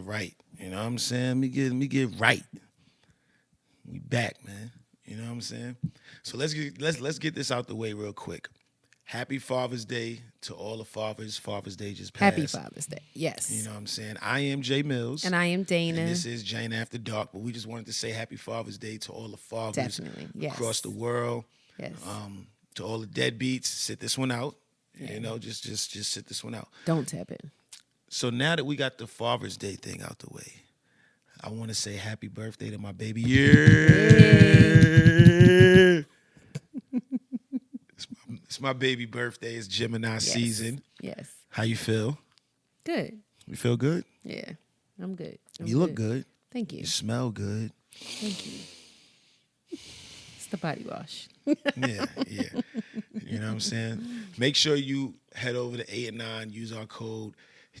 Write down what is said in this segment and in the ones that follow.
right. You know what I'm saying? Let me get right. We back, man. You know what I'm saying? So let's get this out the way real quick. Happy Father's Day to all the fathers. Father's Day just passed. Happy Father's Day. Yes. You know what I'm saying? I am Jae Millz. And I am Dana. And this is Jana After Dark. But we just wanted to say Happy Father's Day to all the fathers across the world. Yes. To all the deadbeats, sit this one out. Yeah. You know, just sit this one out. Don't tap it. So now that we got the Father's Day thing out the way, I want to say happy birthday to my baby. Yeah. It's my baby birthday. It's Gemini season. Yes. How you feel? Good. You feel good? Yeah, I'm good. You look good. Thank you. You smell good. Thank you. It's the body wash. Yeah. You know what I'm saying? Make sure you head over to 8 and 9. Use our code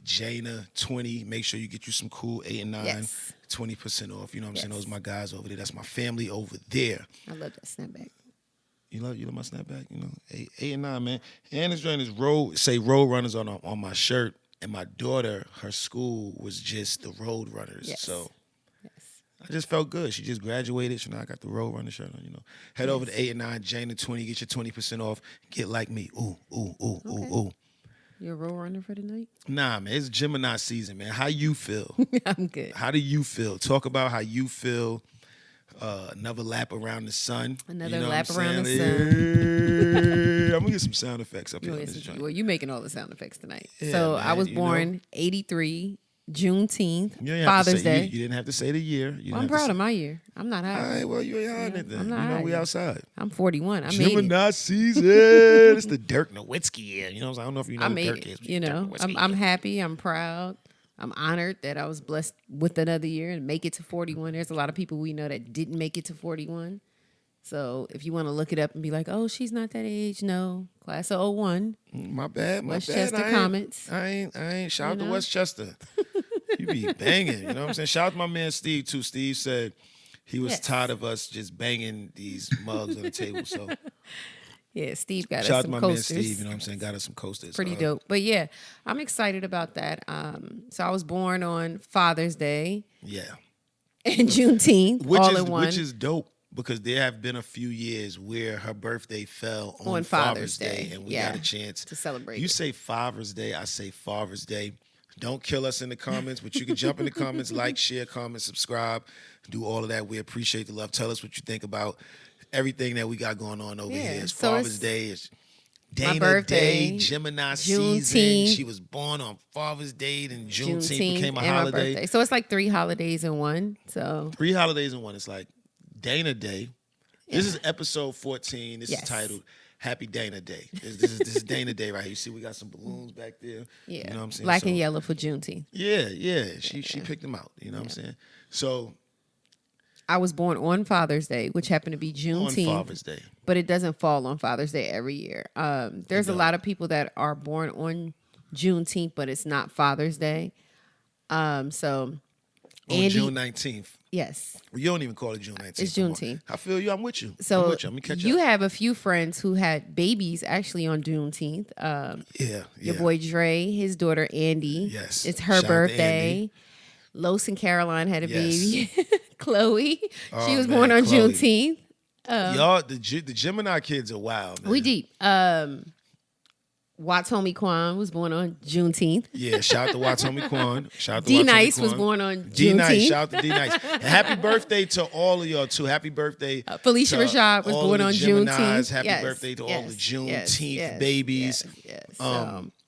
Jana20. Make sure you get you some cool 8 and 9. Yes. 20% off. You know what I'm saying? Those are my guys over there. That's my family over there. I love that snapback. You love my snapback? You know, 8 and 9, man. And this joint is road runners on my shirt. And my daughter, her school was just the road runners. Yes. So I just felt good. She just graduated. So now I got the road runner shirt on, you know. Head over to 8 and 9, Jana20, get your 20% off. Get like me. Ooh. You're a road runner for the night? Nah, man. It's Gemini season, man. How you feel? I'm good. How do you feel? Talk about how you feel. Another lap around the sun. Another lap around the sun. I'm gonna get some sound effects up here. Well, you making all the sound effects tonight. Yeah, so man, I was born 83, Juneteenth, Father's Day. You didn't have to say the year. I'm proud of my year. I'm not hiding. All right, well, you ain't hiding it then. I'm not hiding. We outside. I'm 41. I made it. Gemini season. It's the Dirk Nowitzki year. You know what I'm saying? I don't know if you know who Dirk is. You know, I'm happy. I'm proud. I'm honored that I was blessed with another year and make it to 41. There's a lot of people we know that didn't make it to 41. So if you want to look it up and be like, oh, she's not that age. No. Class of 01. My bad. Westchester Comets. I ain't. Shout out to Westchester. You be banging. You know what I'm saying? Shout out to my man Steve, too. Steve said he was tired of us just banging these mugs on the table. So yeah, Steve got us shout out some to my coasters. man Steve, you know what I'm saying? Got us some coasters. Pretty dope. But yeah, I'm excited about that. So I was born on Father's Day. Yeah. And Juneteenth, in one. Which is dope because there have been a few years where her birthday fell on Father's Day. And we got a chance to celebrate. You say Father's Day, I say Father's Day. Don't kill us in the comments, but you can jump in the comments, like, share, comment, subscribe, do all of that. We appreciate the love. Tell us what you think about everything that we got going on over here. It's Father's Day. It's Dana Day, Gemini season. She was born on Father's Day, and Juneteenth became a holiday. So it's like 3 holidays in one. So 3 holidays in one. It's like Dana Day. Yeah. This is episode 14. This is titled Happy Dana Day. This is Dana Day right here. You see we got some balloons back there. Yeah. You know what I'm saying? Black and yellow for Juneteenth. Yeah. She picked them out. You know what I'm saying? So I was born on Father's Day, which happened to be Juneteenth. On Father's Day. But it doesn't fall on Father's Day every year. There's a lot of people that are born on Juneteenth, but it's not Father's Day. So on June 19th. Yes. Well, you don't even call it June 19th. It's Juneteenth. I feel you. I'm with you. So I'm with you. Let me catch you up. have a few friends who had babies actually on Juneteenth. Your boy Dre, his daughter Andy. Yes. It's her birthday. Los and Caroline had a baby. Chloe. She was born on Chloe. Juneteenth. Y'all, the Gemini kids are wild, man. We deep. Watomi Kwan was born on Juneteenth. Yeah, shout out to Watomi Kwan. Shout out to D Nice was born on Juneteenth. D Nice, shout out to D Nice. And happy birthday to all of y'all too. Happy birthday. Felicia Rashad was born on Juneteenth. Happy birthday to all the Juneteenth babies. Yes.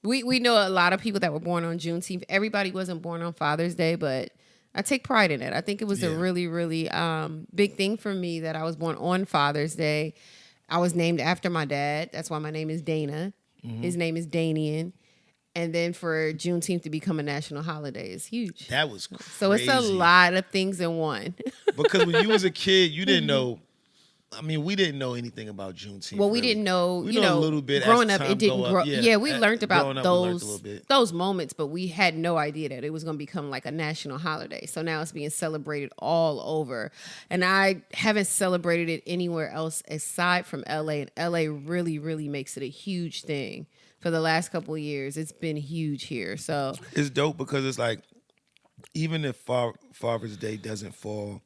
We know a lot of people that were born on Juneteenth. Everybody wasn't born on Father's Day, but I take pride in it. I think it was a really, really big thing for me that I was born on Father's Day. I was named after my dad. That's why my name is Dana. Mm-hmm. His name is Danian. And then for Juneteenth to become a national holiday is huge. That was crazy. So it's a lot of things in one. Because when you was a kid, you didn't know. I mean, we didn't know anything about Juneteenth. Well, we didn't know, we know a little bit. Growing up, it didn't grow. Yeah, we learned about those those moments, but we had no idea that it was going to become like a national holiday. So now it's being celebrated all over. And I haven't celebrated it anywhere else aside from LA. And LA really, really makes it a huge thing. For the last couple of years, it's been huge here. So it's dope because it's like even if Father's Day doesn't fall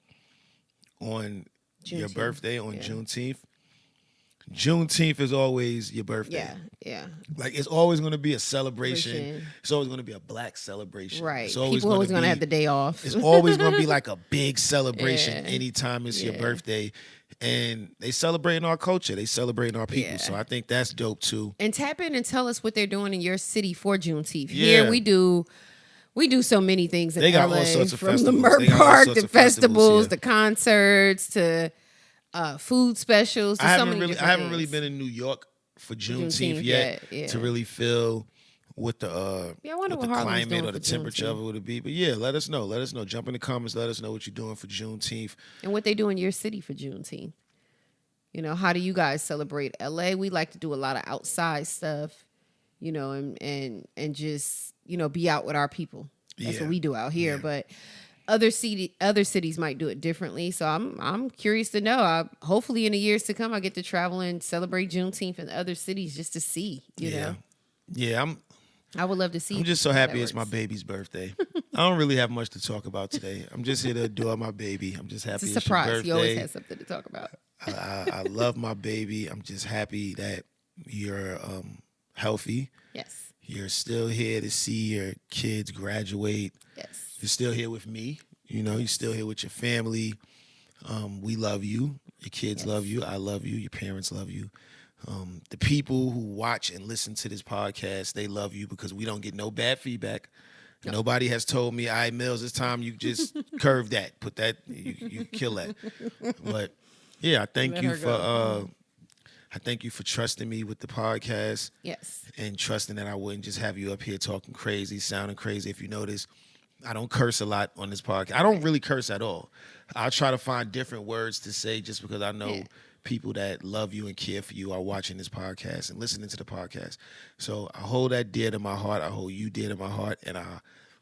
on your Juneteenth. birthday on Yeah. Juneteenth is always your birthday. Yeah, yeah. Like it's always going to be a celebration. Celebration. It's always going to be a black celebration. Right. It's always People always going to have the day off. It's always going to be like a big celebration Yeah. anytime it's your Yeah. birthday. And they celebrating our culture. They celebrating our people. Yeah. So I think that's dope too. And tap in and tell us what they're doing in your city for Juneteenth. Yeah. Here we do so many things in They got LA, all sorts of from the festivals. Merc They got all Park, sorts the of festivals, festivals, yeah. the concerts, to food specials. I haven't many really different really things. been in New York for Juneteenth Juneteenth yet yet, yeah. to really feel what the Yeah, I wonder what the what Harlem's climate doing or the for temperature Juneteenth. of it would be. But yeah, let us know. Let us know. Jump in the comments. Let us know what you're doing for Juneteenth. And what they do in your city for Juneteenth. You know, how do you guys celebrate? LA, we like to do a lot of outside stuff, you know, and just, you know, be out with our people. That's Yeah. what we do out here. Yeah. But other cities might do it differently. So I'm curious to know. Hopefully in the years to come, I get to travel and celebrate Juneteenth in other cities just to see, you know. Yeah, I would love to see. I'm just so how happy that it's my works. baby's birthday. I don't really have much to talk about today. I'm just here to adore my baby. I'm just happy It's a your surprise. birthday. You always have something to talk about. I love my baby. I'm just happy that you're healthy. Yes. You're still here to see your kids graduate. Yes. You're still here with me. You know, you're still here with your family. We love you. Your kids love you. I love you. Your parents love you. The people who watch and listen to this podcast, they love you because we don't get no bad feedback. No. Nobody has told me, all right, Millz, this time you just curve that. Put that, you kill that. But yeah, I thank you for trusting me with the podcast. Yes. And trusting that I wouldn't just have you up here talking crazy, sounding crazy. If you notice, I don't curse a lot on this podcast. I don't really curse at all. I'll try to find different words to say just because I know people that love you and care for you are watching this podcast and listening to the podcast. So I hold that dear to my heart. I hold you dear to my heart. And I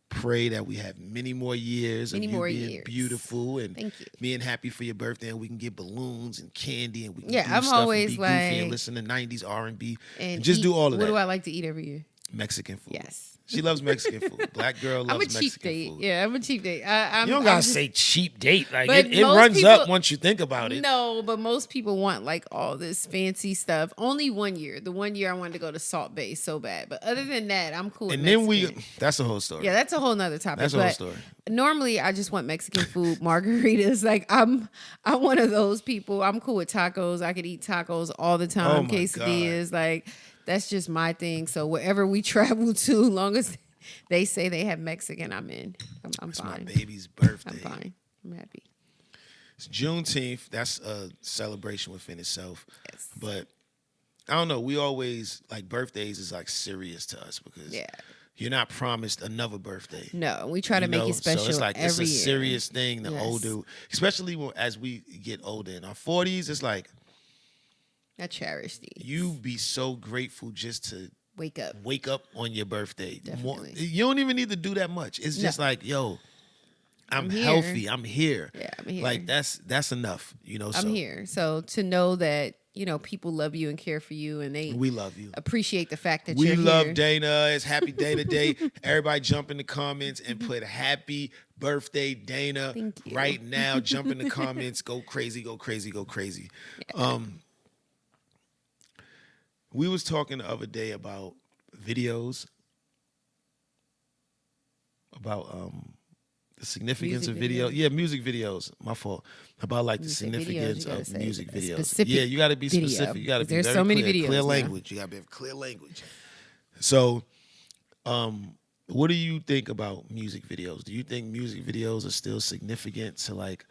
pray that we have many more years of you being beautiful and being happy for your birthday, and we can get balloons and candy and we can do I'm stuff always and be like, goofy and listen to 90s R&B and eat, just do all of that. What do I like to eat every year? Mexican food. Yes. She loves Mexican food. Black girl loves I'm a cheap Mexican date. food. Yeah, I'm a cheap date. You don't gotta say cheap date. Like But it most runs people- up once you think about it. No, but most people want like all this fancy stuff. Only 1 year. The 1 year I wanted to go to Salt Bay so bad. But other than that, I'm cool. And with then Mexican. that's a whole story. Yeah, that's a whole nother topic. That's a whole story. Normally, I just want Mexican food, margaritas. Like I'm one of those people. I'm cool with tacos. I could eat tacos all the time. Oh my Quesadillas, like that's just my thing. So wherever we travel to, long as they say they have Mexican, I'm in. I'm It's fine. my baby's birthday. I'm fine. I'm happy. It's Juneteenth. That's a celebration within itself. Yes. But I don't know. We always like birthdays is like serious to us because you're not promised another birthday. No, we try to make it special. So it's like every it's a year. serious thing. The Yes. older, especially as we get older in our 40s, it's like I cherish these. you be so grateful just to wake up on your birthday. Definitely. You don't even need to do that much. It's just like, yo, I'm here. healthy. I'm here. Yeah, I'm here. Like that's enough. You know. I'm here. So to know that people love you and care for you, and we love you. appreciate the fact that We you're love here. Dana. It's happy Dana Day. Everybody jump in the comments and put happy birthday, Dana. Thank you. Right now. Jump in the comments. Go crazy, go crazy, go crazy. Yeah. We was talking the other day about videos, about the significance Music of video. videos. Yeah, music videos. My fault. About like the You say videos, significance you gotta of say music a videos. specific Yeah, you got to be video. specific. You got to be There's very so many clear. videos Clear now. language. You got to have clear language. So, what do you think about music videos? Do you think music videos are still significant to like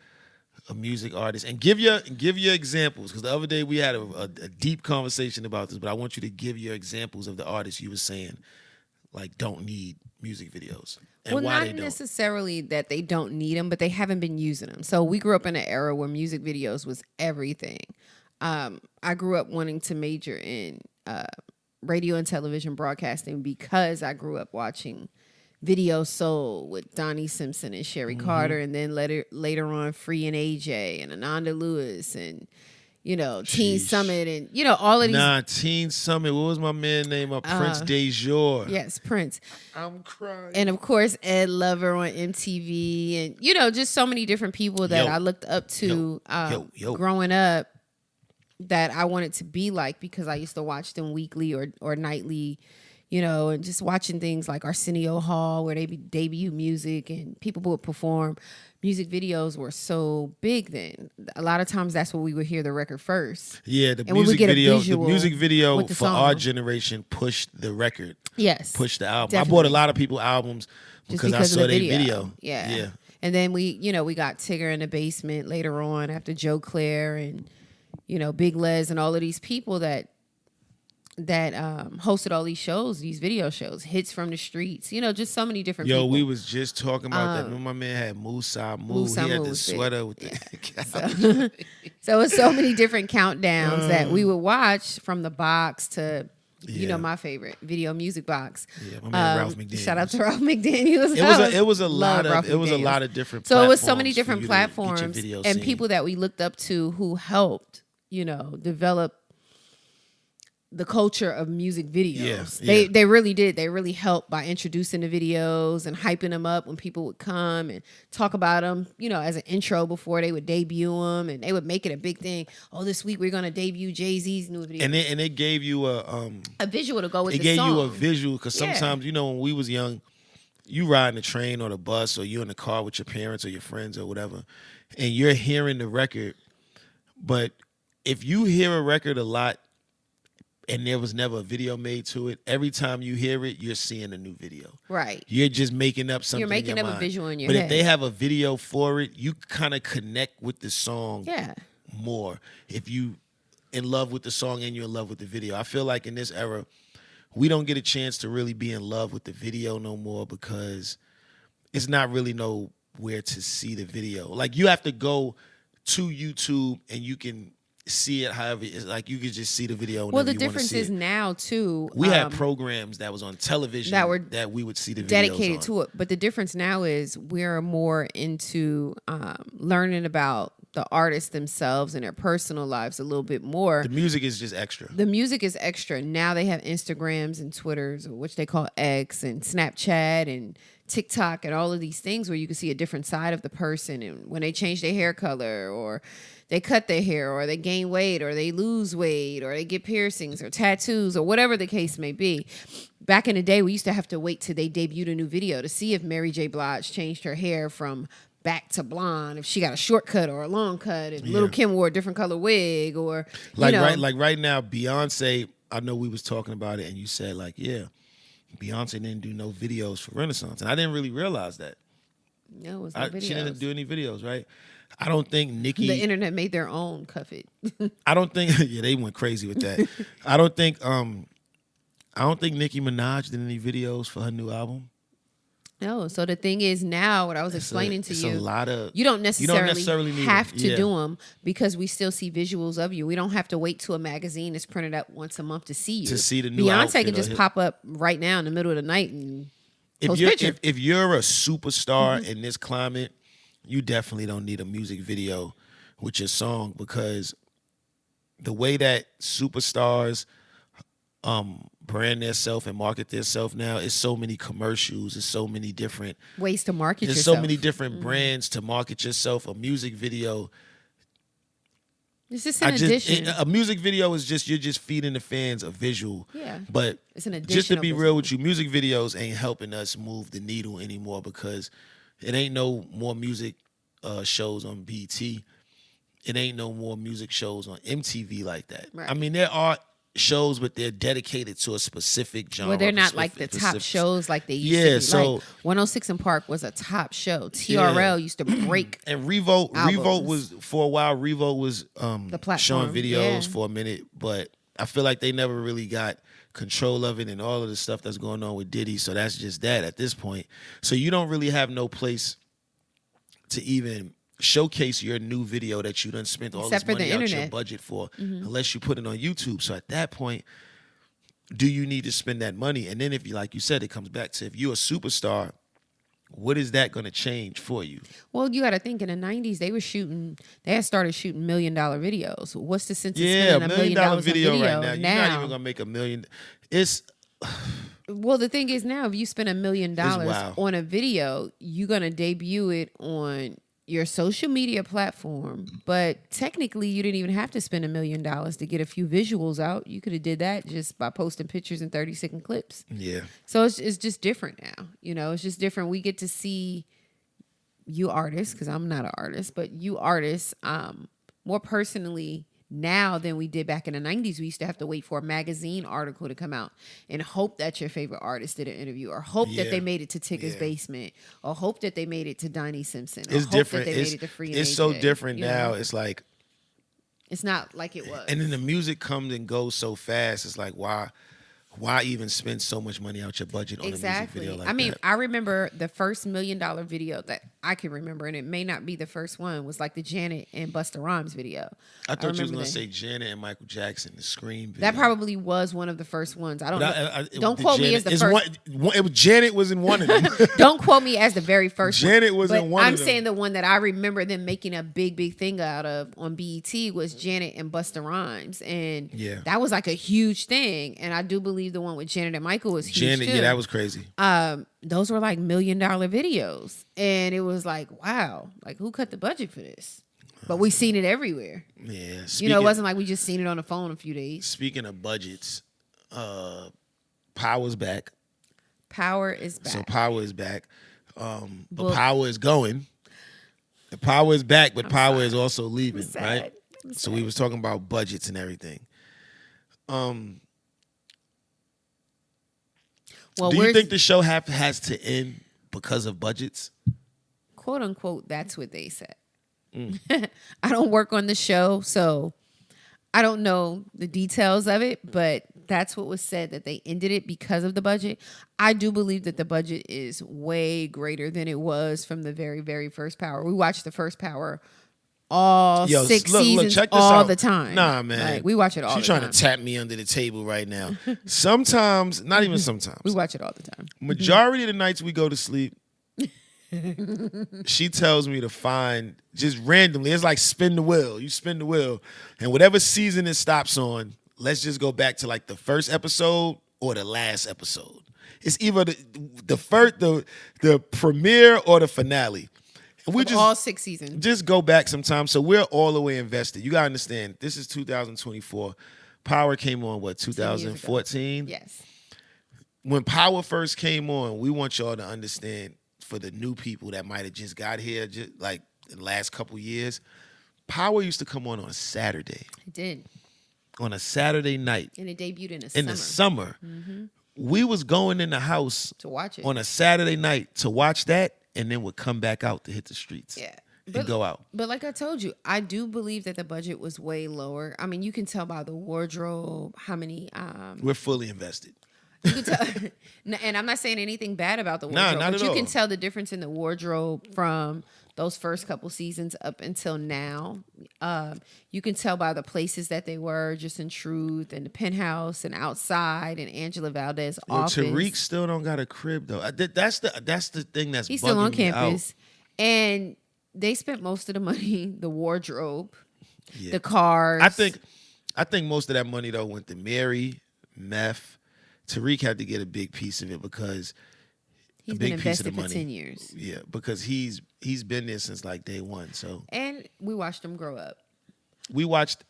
a music artist? And give your examples, because the other day we had a deep conversation about this, but I want you to give your examples of the artists you were saying like don't need music videos and Well, why not they don't. necessarily that they don't need them, but they haven't been using them. So we grew up in an era where music videos was everything. I grew up wanting to major in radio and television broadcasting because I grew up watching Video Soul with Donnie Simpson and Sherry Carter, and then later on Free and AJ and Ananda Lewis and Teen Summit and, all of these. Nah, Teen Summit. What was my man name? Prince Dejour. Yes, Prince. I'm crying. And of course, Ed Lover on MTV and, just so many different people that I looked up to growing up that I wanted to be like because I used to watch them weekly or nightly, and just watching things like Arsenio Hall where they debut music and people would perform. Music videos were so big then. A lot of times that's where we would hear the record first. Yeah, the music video for our generation pushed the record. Yes. Pushed the album. Definitely. I bought a lot of people albums because I saw their video. Yeah. And then we got Tigger in the Basement later on after Joe Claire and, Big Les and all of these people that hosted all these shows, these video shows, Hits from the Streets, just so many different people. We was just talking about that. Remember my man had Musa Moo. He had the sweater with the So it's so many different countdowns that we would watch from The Box to my favorite Video Music Box. Yeah, my man Ralph McDaniels. Shout out to Ralph McDaniels. It was a lot of different. So it was so many different platforms and people that we looked up to who helped develop the culture of music videos. They really did. They really helped by introducing the videos and hyping them up when people would come and talk about them, as an intro before they would debut them, and they would make it a big thing. Oh, this week we're going to debut Jay-Z's new video. And it gave you a visual to go with the song. It gave you a visual because sometimes, when we was young, you riding the train or the bus or you in the car with your parents or your friends or whatever, and you're hearing the record. But if you hear a record a lot, and there was never a video made to it, every time you hear it, you're seeing a new video. Right. You're just making up something. You're making in your up mind. A visual in your head. But if they have a video for it, you kind of connect with the song more. If you in love with the song and you're in love with the video. I feel like in this era, we don't get a chance to really be in love with the video no more because it's not really nowhere to see the video. Like you have to go to YouTube and you can see it however it's like you could just see the video. Well, the difference is now too. We had programs that was on television that we would see the videos dedicated on. to it. But the difference now is we're more into learning about the artists themselves and their personal lives a little bit more. The music is just extra. The music is extra. Now they have Instagrams and Twitters, which they call X, and Snapchat and TikTok and all of these things where you can see a different side of the person, and when they change their hair color or they cut their hair or they gain weight or they lose weight or they get piercings or tattoos or whatever the case may be. Back in the day, we used to have to wait till they debuted a new video to see if Mary J. Blige changed her hair from back to blonde, if she got a short cut or a long cut, if Lil' Kim wore a different color wig or right now, Beyonce, I know we was talking about it and you said Beyonce didn't do no videos for Renaissance. And I didn't really realize that. No, it was no videos. She didn't do any videos, right? I don't think Nicki... The internet made their own, cuff it. I don't think... Yeah, they went crazy with that. I don't think Nicki Minaj did any videos for her new album. No, so the thing is now, what I was explaining to you, a lot of, you don't necessarily have to do them because we still see visuals of you. We don't have to wait till a magazine is printed up once a month to see you. To see the new Beyonce can just pop up right now in the middle of the night and post pictures. If you're a superstar in this climate, you definitely don't need a music video with your song because the way that superstars brand themselves and market themselves now, is so many commercials, there's so many different ways to market yourself. There's so many different brands to market yourself. A music video, it's just an addition. A music video is just, you're just feeding the fans a visual. Yeah. But it's an addition. Just to be real with you, music videos ain't helping us move the needle anymore because it ain't no more music shows on BT. It ain't no more music shows on MTV like that. Right. I mean, there are shows, but they're dedicated to a specific genre. Well, they're not like the top shows like they used to be. So like 106 in Park was a top show. TRL used to break. And Revolt was for a while. Revolt was the platform, showing videos for a minute, but I feel like they never really got control of it and all of the stuff that's going on with Diddy. So that's just that at this point. So you don't really have no place to even showcase your new video that you done spent all this money out your budget for, unless you put it on YouTube. So at that point, do you need to spend that money? And then if you, like you said, it comes back to if you're a superstar what is that going to change for you? Well, you got to think in the 90s, they had started shooting $1 million videos. What's the sense of Yeah, spending $1 million on video video right now. You're not even going to make $1 million. It's well, the thing is now, if you spend $1 million wow. on a video, you're going to debut it on your social media platform. But technically, you didn't even have to spend $1 million to get a few visuals out. You could have did that just by posting pictures in 30-second clips. Yeah. So it's just different now. You know, it's just different. We get to see you artists, because I'm not an artist, but you artists more personally now than we did back in the 90s. We used to have to wait for a magazine article to come out and hope that your favorite artist did an interview, or hope that they made it to Tigger's Basement, or hope that they made it to Donnie Simpson. Or it's hope different. That they made it to Free and it's AJ, so different now. know? It's like, it's not like it was. and then the music comes and goes so fast. It's like, why even spend so much money out your budget on a music video like that? I mean, I remember the first $1 million video that I can remember, and it may not be the first one, was like the Janet and Busta Rhymes video. I thought you was going to say Janet and Michael Jackson, the Scream video. That probably was one of the first ones. I don't know. Don't quote Janet, me as the first. It was Janet was in one of them. Don't quote me as the very first Janet one. was in one I'm of them. saying the one that I remember them making a big thing out of on BET was Janet and Busta Rhymes. And that was like a huge thing. And I do believe the one with Janet and Michael was huge too. Yeah, that was crazy. Those were like $1 million videos. And it was like, wow, like who cut the budget for this? But we seen it everywhere. Yeah. It wasn't like we just seen it on the phone a few days. Speaking of budgets, Power's back. Power is back. So Power is back. But Power is going. The Power is back, but Power is also leaving, right? So we was talking about budgets and everything. Well, do you think the show has to end because of budgets? Quote unquote, that's what they said. I don't work on the show, so I don't know the details of it, but that's what was said, that they ended it because of the budget. I do believe that the budget is way greater than it was from the very, very first Power. We watched the first Power all 6 seasons check this all out. the time. Nah, man. Like, we watch it all the time. She's trying to tap me under the table right now. Sometimes, not even sometimes. We watch it all the time. Majority of the nights we go to sleep, she tells me to find just randomly. It's like spin the wheel. You spin the wheel, and whatever season it stops on, let's just go back to like the first episode or the last episode. It's either the premiere or the finale. And we just all 6 seasons. Just go back sometimes. So we're all the way invested. You gotta understand. This is 2024. Power came on 2014. Yes. When Power first came on, we want y'all to understand, for the new people that might have just got here, just like the last couple years, Power used to come on a Saturday. It did. On a Saturday night. And it debuted in the summer. In the summer. Mm-hmm. We was going in the house to watch it on a Saturday night to watch that, and then would come back out to hit the streets. Yeah. And go out. But like I told you, I do believe that the budget was way lower. I mean, you can tell by the wardrobe how many... We're fully invested. You can tell, and I'm not saying anything bad about the wardrobe, not but at you all. can tell the difference in the wardrobe from those first couple seasons up until now. You can tell by the places that they were, just in Truth and the Penthouse and Outside and Angela Valdez's office. Tariq still don't got a crib though. That's the thing that's he's bugging still on me campus, out. And they spent most of the money, the wardrobe, the cars. I think most of that money though went to Mary, meth. Tariq had to get a big piece of it because he's been invested for 10 years. Yeah, because he's been there since like day one. So, and we watched him grow up. We watched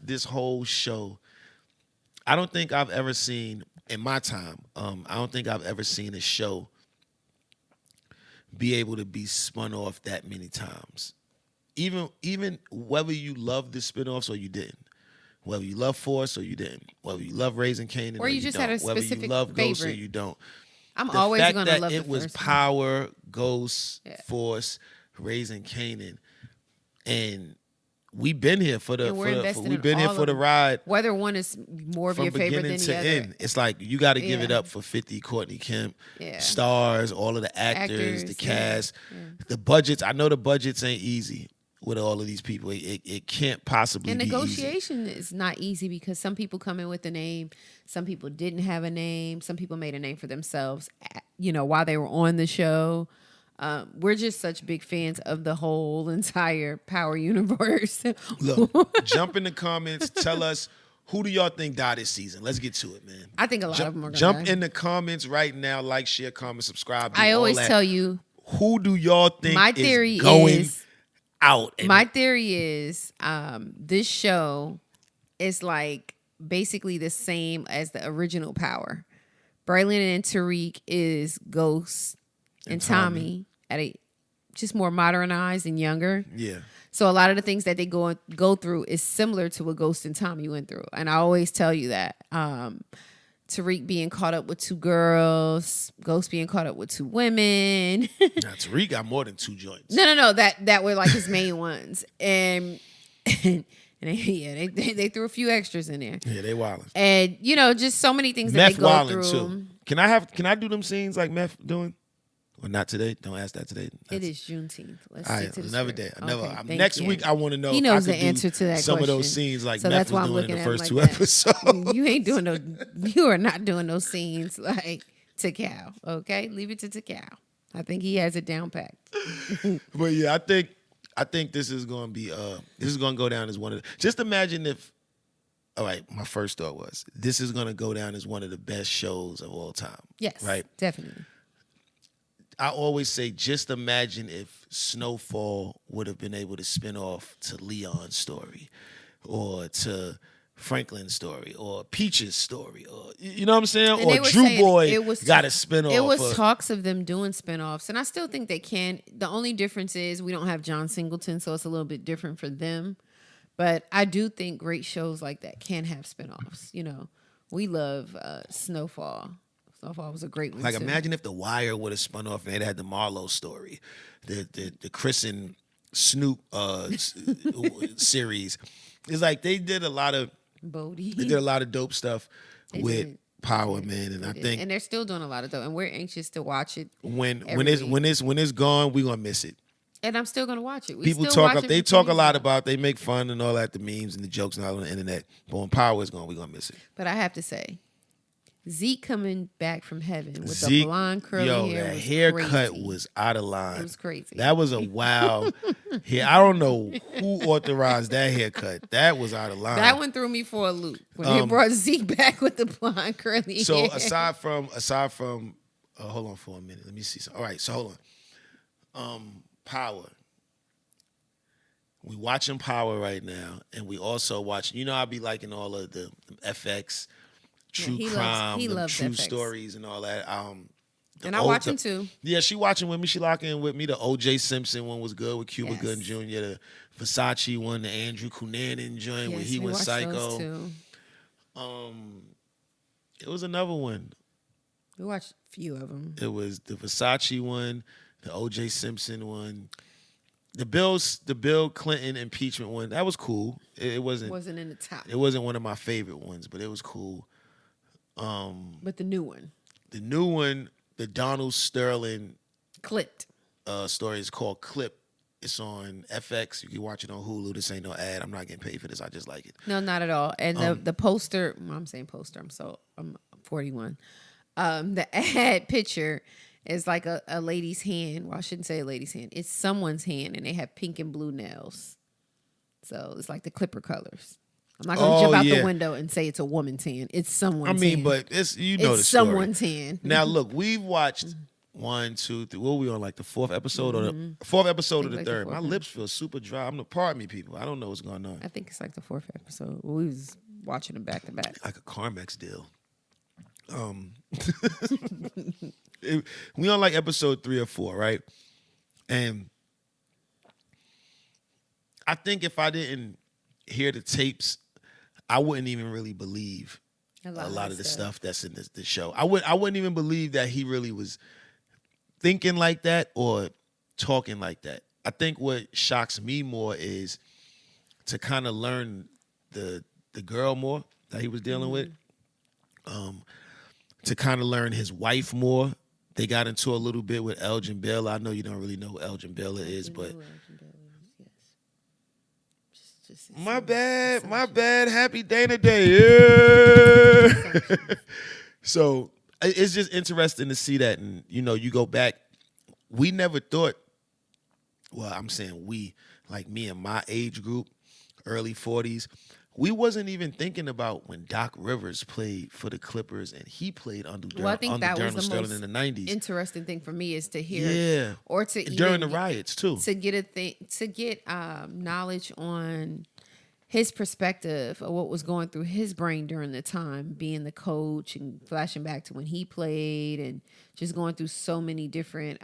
this whole show. I don't think I've ever seen in my time. I don't think I've ever seen a show be able to be spun off that many times. Even whether you loved the spinoffs or you didn't. Whether you love Force or you didn't. Whether you love Raising Kanan or you just had a whether specific you love Ghost favorite. or you don't. I'm always going to love it the was first Power, Ghost, Force, Raising Kanan, and we've been here for the ride. Whether one is more of your favorite than the other. End. It's like you got to give it up for 50, Courtney Kemp, Starz, all of the actors, the cast, the budgets. I know the budgets ain't easy. with all of these people. It can't possibly And be easy. negotiation is not easy because some people come in with a name, some people didn't have a name, some people made a name for themselves, while they were on the show. We're just such big fans of the whole entire Power universe. Look, jump in the comments. Tell us, who do y'all think died this season? Let's get to it, man. I think a lot of them are going to jump die. in the comments right now. Like, share, comment, subscribe. I always tell you, who do y'all think my theory is going is out? My theory is this show is like basically the same as the original Power. Braylon and Tariq is Ghost and Tommy at a just more modernized and younger. Yeah. So a lot of the things that they go through is similar to what Ghost and Tommy went through. And I always tell you that. Tariq being caught up with 2 girls, Ghost being caught up with 2 women. Now Tariq got more than 2 joints. No, that were like his main ones. And they threw a few extras in there. Yeah, they wildin'. And just so many things Meth that they go wildin' through. too. Can I do them scenes like Meth doing? Or not today? Don't ask that today. It is Juneteenth. Let's All stick right, to the another script. day. Never. Okay, thank Next you. week, I want to know. He if knows I the could do answer to that some question. of those scenes like So Meth that's why was I'm doing in looking the at him first like 2 that. episodes. You ain't doing no. You are not doing those scenes like Takao. Okay, leave it to Takao. I think he has it down packed. But yeah, I think this is going to be this is going to go down as one of the, just imagine if. All right, my first thought was this is going to go down as one of the best shows of all time. Yes, right. Definitely. I always say, just imagine if Snowfall would have been able to spin off to Leon's story, or to Franklin's story, or Peach's story, or you know what I'm saying, And or Drew Boy got a spin off. It was talks of them doing spinoffs, and I still think they can. The only difference is we don't have John Singleton, so it's a little bit different for them. But I do think great shows like that can have spinoffs. We love Snowfall. Snowfall was a great one. Like, too. imagine if The Wire would have spun off and they'd had the Marlowe story, the Chris and Snoop series. It's like they did a lot of Bodie. They did a lot of dope stuff with did. Power, man, and I think and they're still doing a lot of dope, and we're anxious to watch it. when week. it's gone, we're gonna miss it. And I'm still gonna watch it. People talk up, they talk a lot about, they make fun and all that, the memes and the jokes and all on the internet. But when Power is gone, we're gonna miss it. But I have to say, Zeke coming back from heaven with Zeke, the blonde curly hair. That was haircut crazy. was out of line. It was crazy. That was a wild hair. I don't know who authorized that haircut. That was out of line. That one threw me for a loop when they brought Zeke back with the blonde curly hair. So aside from, hold on for a minute. Let me see. All right, so hold on. Power. We watching Power right now, and we also watch. I'll be liking all of the FX, true crime, he loves true FX. stories, and all that. And I watch him too. Yeah, she watching with me. She locking in with me. The O.J. Simpson one was good with Cuba Yes. Gooding Jr. The Versace one, the Andrew Cunanan joint where he we went watched psycho. those too. It was another one. We watched a few of them. It was the Versace one, the O.J. Simpson one. The Bill Clinton impeachment one, that was cool. It wasn't in the top. It wasn't one of my favorite ones, but it was cool. But the new one, the Donald Sterling Clipped. Story is called Clip. It's on FX. You can watch it on Hulu. This ain't no ad. I'm not getting paid for this. I just like it. No, not at all. And the poster, I'm saying poster. I'm 41. The ad picture is like a lady's hand. Well, I shouldn't say a lady's hand. It's someone's hand, and they have pink and blue nails. So it's like the Clipper colors. I'm not going to jump out the window and say it's a woman's hand. It's someone's hand. But it's the story. Someone's hand. Now look, we've watched 1, 2, 3. What were we on? Like the fourth episode or the fourth episode or the like third? the My fourth. lips feel super dry. Pardon me, people. I don't know what's going on. I think it's like the 4th episode. We was watching them back to back. Like a Carmex deal. We on like episode 3 or 4, right? And I think if I didn't hear the tapes, I wouldn't even really believe a lot of the stuff that's in the show. I wouldn't even believe that he really was thinking like that or talking like that. I think what shocks me more is to kind of learn the girl more that he was dealing with. To kind of learn his wife more. They got into a little bit with Elgin Baylor. I know you don't really know who Elgin Baylor is, but My bad. Happy Dana Day. Yeah. So it's just interesting to see that. And, you go back. We never thought, well, I'm saying we, like me and my age group, early 40s, we wasn't even thinking about when Doc Rivers played for the Clippers and he played under Darnell Sterling in the 90s. Interesting thing for me is to hear, or to during the riots too, to get knowledge on his perspective of what was going through his brain during the time, being the coach and flashing back to when he played and just going through so many different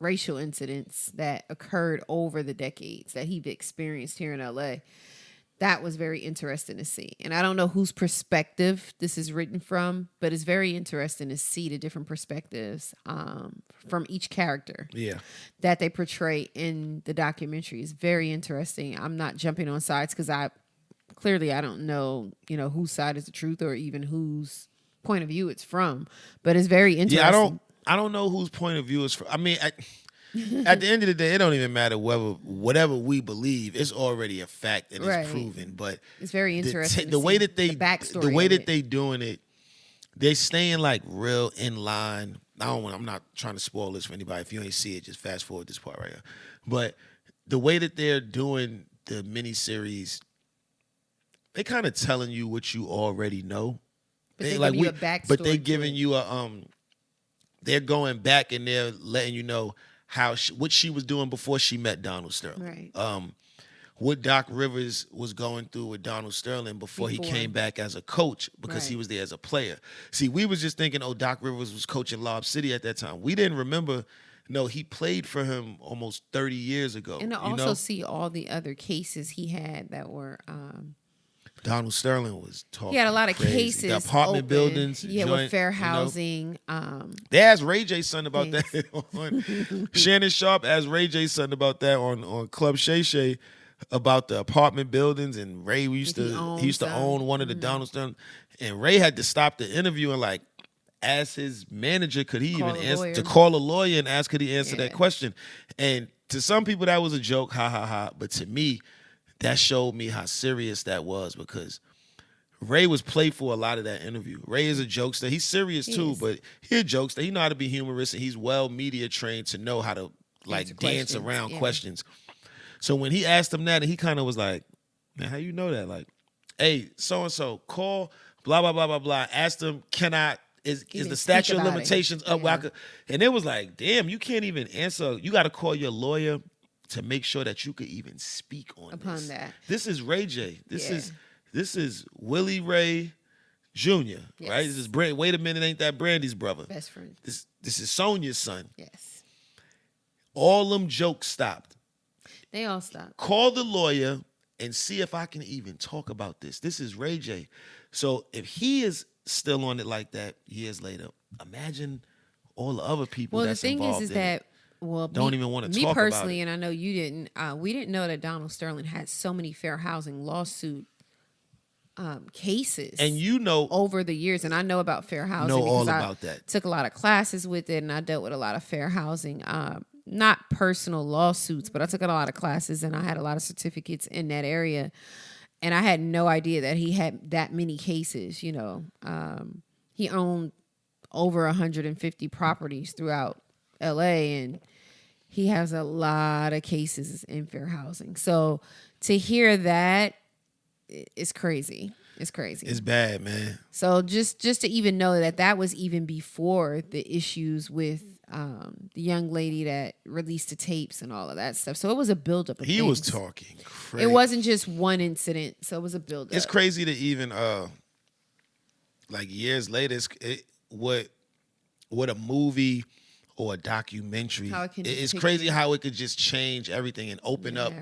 racial incidents that occurred over the decades that he'd experienced here in LA. That was very interesting to see. And I don't know whose perspective this is written from, but it's very interesting to see the different perspectives from each character that they portray in the documentary. It's very interesting. I'm not jumping on sides because I don't know, whose side is the truth or even whose point of view it's from. But it's very interesting. Yeah, I don't know whose point of view is from. I mean, at the end of the day, it don't even matter whatever we believe. It's already a fact and it's proven. But it's very interesting. The way that they backstory doing it, they staying like real in line. I'm not trying to spoil this for anybody. If you ain't see it, just fast forward this part right here. But the way that they're doing the miniseries, they kind of telling you what you already know. But they give you a backstory. But they giving you a they're going back and they're letting you know what she was doing before she met Donald Sterling. Right. What Doc Rivers was going through with Donald Sterling before he came back as a coach because he was there as a player. See, we was just thinking, Doc Rivers was coaching Lob City at that time. We didn't remember, no, he played for him almost 30 years ago. And to also see all the other cases he had that were... Donald Sterling was talking. He had a lot of crazy. cases. The apartment buildings. With fair housing. They asked Ray J's son about that. Shannon Sharp asked Ray J's son about that on Club Shay Shay about the apartment buildings. And Ray he used to own one of the Donald Sterling. And Ray had to stop the interview and ask his manager, could he even answer, to call a lawyer and ask could he answer that question. And to some people that was a joke, ha ha ha. But to me, that showed me how serious that was because Ray was playful a lot of that interview. Ray is a jokester. He's serious too, but he a jokester. He know how to be humorous and he's well media trained to know how to dance around questions. So when he asked him that, and he kind of was like, man, how you know that? Like, hey, so-and-so, call, blah, blah, blah, blah, blah. Asked him, is the statute of limitations up? And it was like, damn, you can't even answer. You got to call your lawyer to make sure that you could even speak upon that. This is Ray J. This is Willie Ray Jr. Right? This is wait a minute, ain't that Brandy's brother? Best friend. This is Sonia's son. Yes. All them jokes stopped. They all stopped. Call the lawyer and see if I can even talk about this. This is Ray J. So if he is still on it like that years later, imagine all the other people that's involved in it. Don't even want to talk about it. Me personally, and I know you didn't, we didn't know that Donald Sterling had so many fair housing lawsuit cases. And over the years, and I know about fair housing because I took a lot of classes with it and I dealt with a lot of fair housing. Not personal lawsuits, but I took a lot of classes and I had a lot of certificates in that area. And I had no idea that he had that many cases, He owned over 150 properties throughout LA and he has a lot of cases in fair housing. So to hear that is crazy. It's crazy. It's bad, man. So just to even know that was even before the issues with the young lady that released the tapes and all of that stuff. So it was a buildup of things. He was talking crazy. It wasn't just one incident. So it was a buildup. It's crazy to even years later, what a movie or a documentary. It's crazy how it could just change everything and open up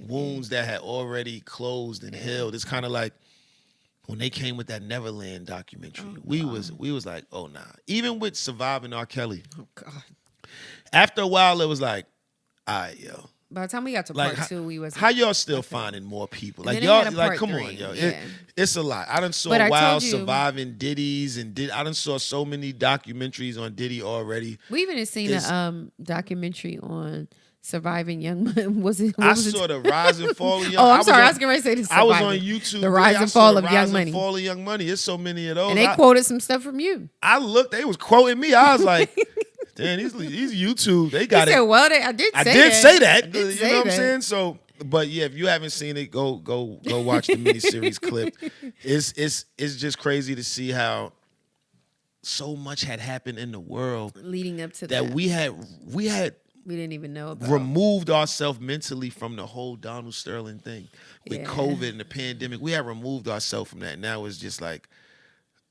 wounds that had already closed and healed. It's kind of like when they came with that Neverland documentary. We was like, oh nah. Even with Surviving R. Kelly. Oh God. After a while, it was like, all right, yo. By the time we got to part two, we was how y'all still finding more people? Like y'all, come on, yo. It's a lot. I done saw Wild surviving Diddy's I done saw so many documentaries on Diddy already. We even seen a documentary on Surviving Young Men. Was it? What I was saw it? the rise and fall of Young. Oh, I'm sorry. I On, was going to say the I was on Surviving. YouTube. The Rise I and saw Fall the of Rise Young and Money. Fall of Young Money. There's so many of those. And they quoted some stuff from you. I looked. They was quoting me. I was like, damn, these YouTube. They got He it. said, well, I did I say did that. say that. I did You say know what I'm that. saying? So, but yeah, if you haven't seen it, go watch the miniseries clip. It's just crazy to see how so much had happened in the world Leading up to that we had we didn't even know about. removed ourselves mentally from the whole Donald Sterling thing with Yeah. COVID and the pandemic. We had removed ourselves from that. Now it's just like,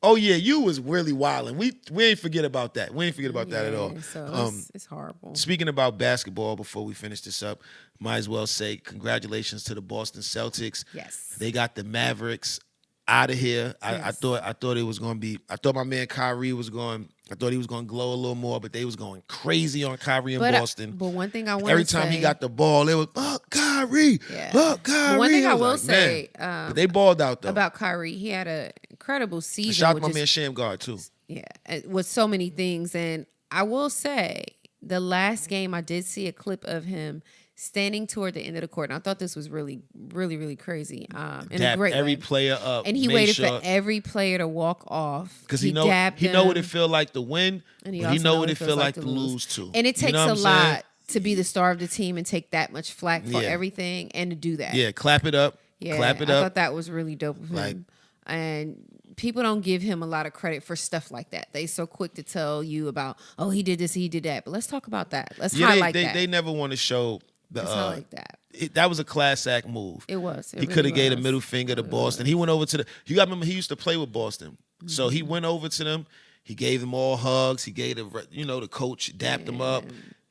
oh yeah, you was really wilding. We ain't forget about that. We ain't forget about that at all. So it's horrible. Speaking about basketball, before we finish this up, might as well say congratulations to the Boston Celtics. Yes. They got the Mavericks out of here. I Yes. thought it was going to be. I thought my man Kyrie was going. I thought he was going to glow a little more, but they was going crazy on Kyrie in Boston. But one thing I want Every to say, time he got the ball, it was Kyrie, Yeah. Kyrie. But one thing I was will like, say but they balled out though. about Kyrie, he had an incredible season. Shout out to with my just- man Shamgar too. Yeah, with so many things. And I will say, the last game I did see a clip of him standing toward the end of the court. And I thought this was really, really, really crazy. In a Dap great every way. player up, And he made waited sure, for every player to walk off. because he know dabbed he know what it them, feel like to win, and he but he also know know what it feel like to lose too. And it You takes know what a I'm saying? lot to be the star of the team and take that much flack for Yeah. everything and to do that. Yeah, clap it up. Yeah, Clap it I up. thought that was really dope of him. Like- And people don't give him a lot of credit for stuff like that. They so quick to tell you about, oh, he did this, he did that. But let's talk about that. Let's highlight that. They never want to show the. Let's highlight that. That was a class act move. It was. He could have gave a middle finger to Boston. He went over to the. You got to remember he used to play with Boston, so he went over to them. He gave them all hugs. He gave the coach dapped them up,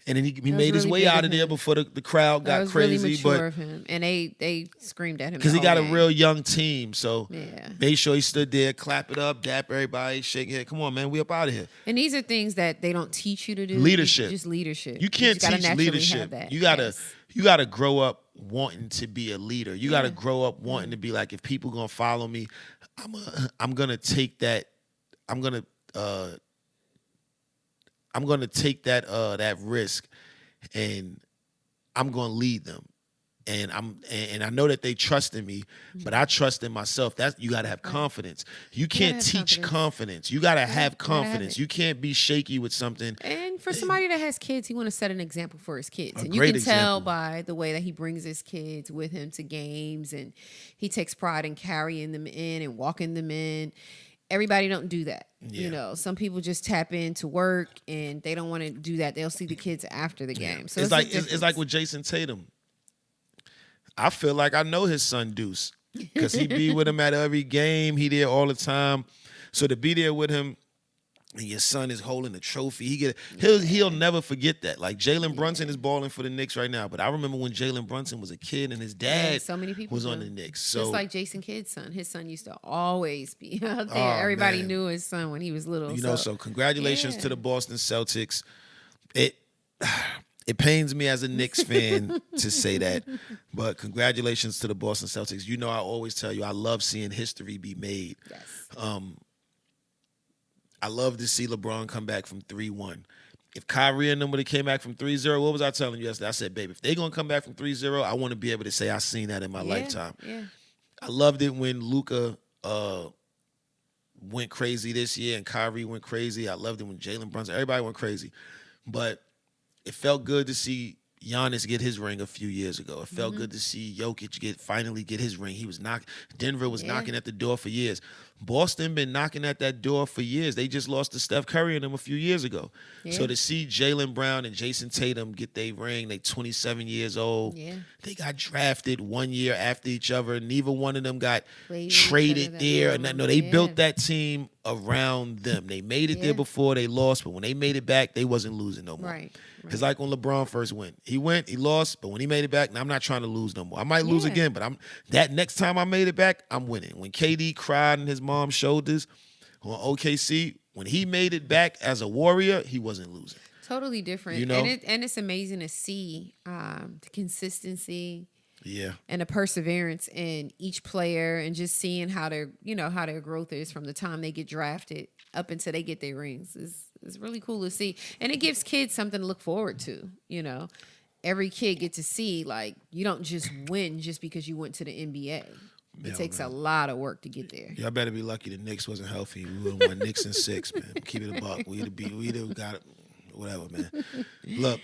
and then he made his really way big out of of there him. before the crowd That got was crazy. really mature But of him. And they screamed at him. because he the got whole a game. real young team, so Yeah. made sure he stood there, clap it up, dap everybody, shake your head. Come on, man, we up out of here. And these are things that they don't teach you to do. Leadership. Just leadership. You can't just gotta teach naturally leadership. have that. You gotta Yes. you gotta grow up wanting to be a leader. You gotta grow up wanting to be like, if people gonna follow me, I'm gonna take that. I'm gonna take that risk, and I'm gonna lead them. And I know that they trust in me, but I trust in myself. You gotta have confidence. You can't have teach confidence. confidence. You gotta have gotta have confidence. it. You can't be shaky with something. And for somebody that has kids, he want to set an example for his kids. And you great can tell example. by the way that he brings his kids with him to games, and he takes pride in carrying them in and walking them in. Everybody don't do that. Yeah. You know, some people just tap into work and they don't want to do that. They'll see the kids after the game. So it's like with Jason Tatum. I feel like I know his son Deuce because he be with him at every game. He there all the time. So to be there with him, and your son is holding a trophy, he'll never forget that. Like Jalen Brunson is balling for the Knicks right now, but I remember when Jalen Brunson was a kid and his dad so many people was on do. the Knicks. So just like Jason Kidd's son. His son used to always be out there. Oh, Everybody man. knew his son when he was little. so congratulations Yeah. to the Boston Celtics. It pains me as a Knicks fan to say that, but congratulations to the Boston Celtics. You know, I always tell you I love seeing history be made. Yes. I love to see LeBron come back from 3-1. If Kyrie and them would have came back from 3-0, what was I telling you yesterday? I said, baby, if they're going to come back from 3-0, I want to be able to say I seen that in my lifetime. Yeah. I loved it when Luka went crazy this year and Kyrie went crazy. I loved it when Jalen Brunson, everybody went crazy. But it felt good to see Giannis get his ring a few years ago. It felt good to see Jokic finally get his ring. Denver was knocking at the door for years. Boston been knocking at that door for years. They just lost to Steph Curry and them a few years ago. Yeah. So to see Jaylen Brown and Jason Tatum get their ring, they 27 years old. Yeah. They got drafted 1 year after each other. Neither one of them got Played with each traded other there. that long. No, they Yeah. built that team around them. They made it there Yeah. before they lost, but when they made it back, they wasn't losing no more. Right. It's like when LeBron first went. He lost, but when he made it back, now I'm not trying to lose no more. I might lose Yeah. again, but that next time I made it back, I'm winning. When KD cried on his mom's shoulders on OKC, when he made it back as a Warrior, he wasn't losing. Totally different. You know? And it's amazing to see the consistency Yeah. and the perseverance in each player, and just seeing how their growth is from the time they get drafted up until they get their rings is really cool to see. And it gives kids something to look forward to, you know. every kid get to see, like, you don't just win just because you went to the NBA. It takes a lot of work to get there. Y'all better be lucky the Knicks wasn't healthy. We would have won Knicks in 6, man. Keep it a buck. We'd have got it. Whatever, man. Look,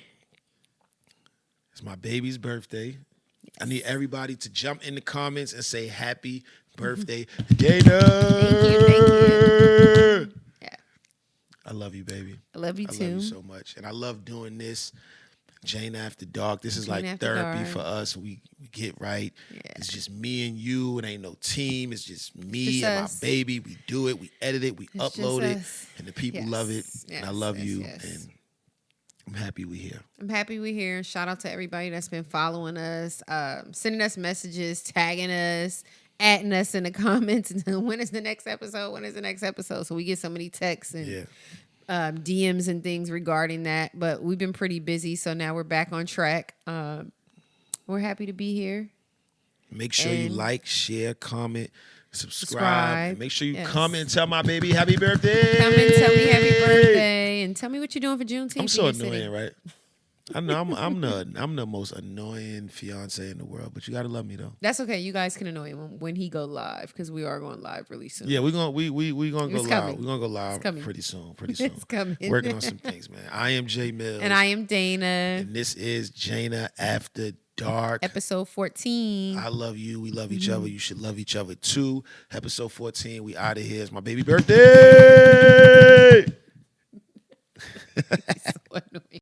it's my baby's birthday. Yes. I need everybody to jump in the comments and say happy birthday, Jana. Thank you. Yeah. I love you, baby. I love you too. I love you so much. And I love doing this. Jana After Dark. This is Jana like After therapy Dark. for us. We get right. Yeah. It's just me and you. It ain't no team. It's just me just and us. my baby. We do it. We edit it. We upload it. And the people love it. And I love you. And I'm happy we're here. I'm happy we're here. Shout out to everybody that's been following us, sending us messages, tagging us, adding us in the comments. When is the next episode? When is the next episode? So we get so many texts and DMs and things regarding that. But we've been pretty busy, so now we're back on track. We're happy to be here. Make sure you like, share, comment, subscribe. And make sure you comment and tell my baby happy birthday. Come and tell me happy birthday and tell me what you're doing for Juneteenth. I'm so annoying, right? I know I'm the most annoying fiance in the world, but you gotta love me though. That's okay. You guys can annoy him when he go live because we are going live really soon. Yeah, we gonna go live. Coming. We're gonna go live pretty soon. It's coming. Working on some things, man. I am Jae Millz. And I am Dana. And this is Jana After Dark. Episode 14. I love you. We love each other. You should love each other too. Episode 14. We out of here. It's my baby birthday. So annoying.